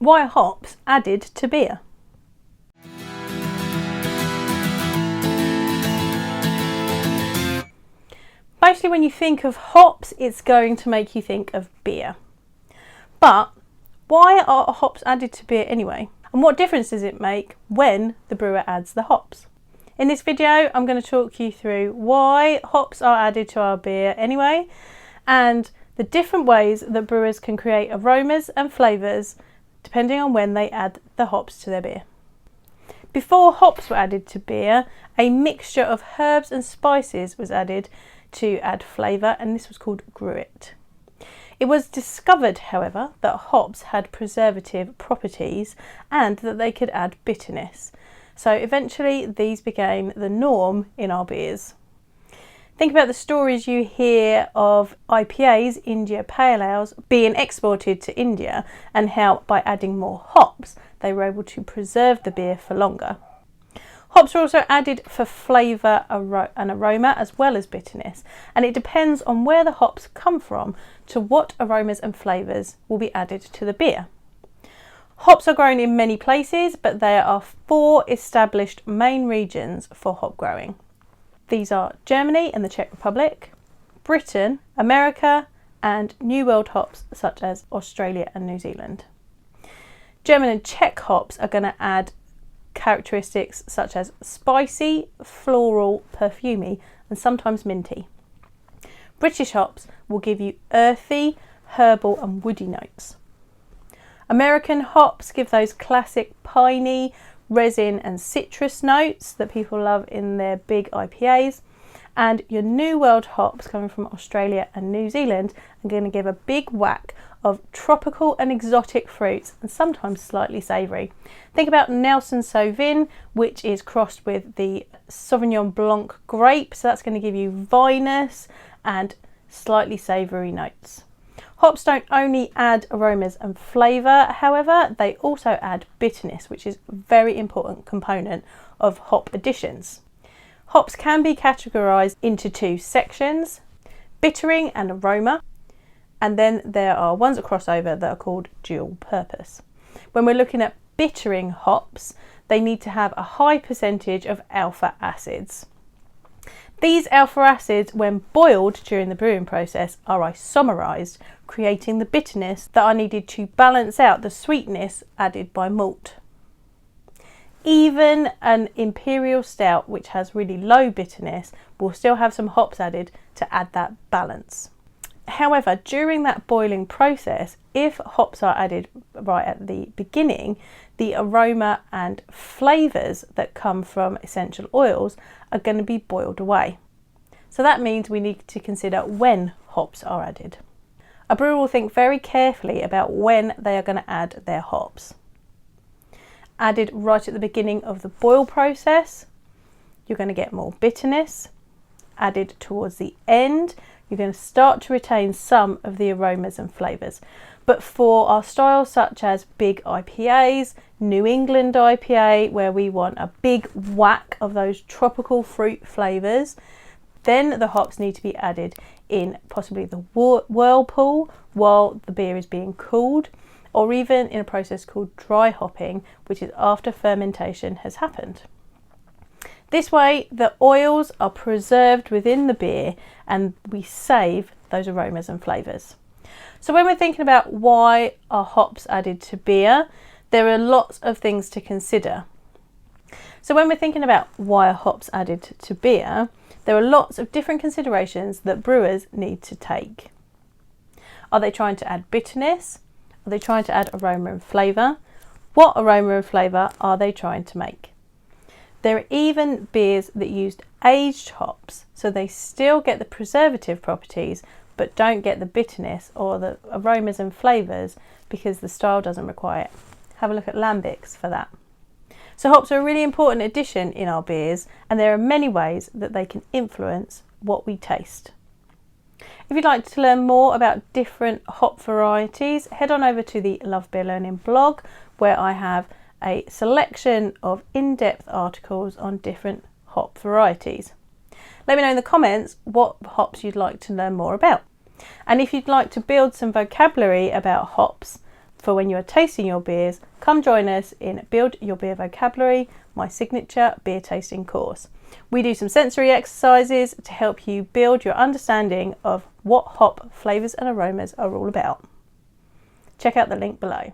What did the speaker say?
Why are hops added to beer? Mostly when you think of hops, it's going to make you think of beer. But why are hops added to beer anyway? And what difference does it make when the brewer adds the hops? In this video, I'm going to talk you through why hops are added to our beer anyway, and the different ways that brewers can create aromas and flavours depending on when they add the hops to their beer. Before hops were added to beer, a mixture of herbs and spices was added to add flavour, and this was called gruit. It was discovered, however, that hops had preservative properties and that they could add bitterness. So eventually these became the norm in our beers. Think about the stories you hear of IPAs, India Pale Ales, being exported to India, and how by adding more hops they were able to preserve the beer for longer. Hops are also added for flavour and aroma as well as bitterness, and it depends on where the hops come from to what aromas and flavours will be added to the beer. Hops are grown in many places, but there are 4 established main regions for hop growing. These are Germany and the Czech Republic, Britain, America, and New World hops such as Australia and New Zealand. German and Czech hops are going to add characteristics such as spicy, floral, perfumey, and sometimes minty. British hops will give you earthy, herbal and woody notes. American hops give those classic piney, resin and citrus notes that people love in their big IPAs. And your New World hops coming from Australia and New Zealand are going to give a big whack of tropical and exotic fruits, and sometimes slightly savoury. Think about Nelson Sauvin, which is crossed with the Sauvignon Blanc grape, so that's going to give you vinous and slightly savoury notes. Hops don't only add aromas and flavour, however, they also add bitterness, which is a very important component of hop additions. Hops can be categorised into 2 sections, bittering and aroma, and then there are ones that cross over that are called dual purpose. When we're looking at bittering hops, they need to have a high percentage of alpha acids. These alpha acids, when boiled during the brewing process, are isomerised, creating the bitterness that are needed to balance out the sweetness added by malt. Even an imperial stout, which has really low bitterness, will still have some hops added to add that balance. However, during that boiling process, if hops are added right at the beginning, the aroma and flavours that come from essential oils are going to be boiled away. So that means we need to consider when hops are added. A brewer will think very carefully about when they are going to add their hops. Added right at the beginning of the boil process, you're going to get more bitterness. Added towards the end, you're going to start to retain some of the aromas and flavours. But for our styles such as big IPAs, New England IPA, where we want a big whack of those tropical fruit flavours, then the hops need to be added in possibly the whirlpool while the beer is being cooled, or even in a process called dry hopping, which is after fermentation has happened. This way, the oils are preserved within the beer and we save those aromas and flavours. So when we're thinking about why are hops added to beer, there are lots of things to consider. So when we're thinking about why are hops added to beer, there are lots of different considerations that brewers need to take. Are they trying to add bitterness? Are they trying to add aroma and flavour? What aroma and flavour are they trying to make? There are even beers that used aged hops, so they still get the preservative properties but don't get the bitterness or the aromas and flavours because the style doesn't require it. Have a look at lambics for that. So hops are a really important addition in our beers, and there are many ways that they can influence what we taste. If you'd like to learn more about different hop varieties, head on over to the Love Beer Learning blog, where I have a selection of in-depth articles on different hop varieties. Let me know in the comments what hops you'd like to learn more about. And if you'd like to build some vocabulary about hops, for when you are tasting your beers, come join us in Build Your Beer Vocabulary, my signature beer tasting course. We do some sensory exercises to help you build your understanding of what hop flavours and aromas are all about. Check out the link below.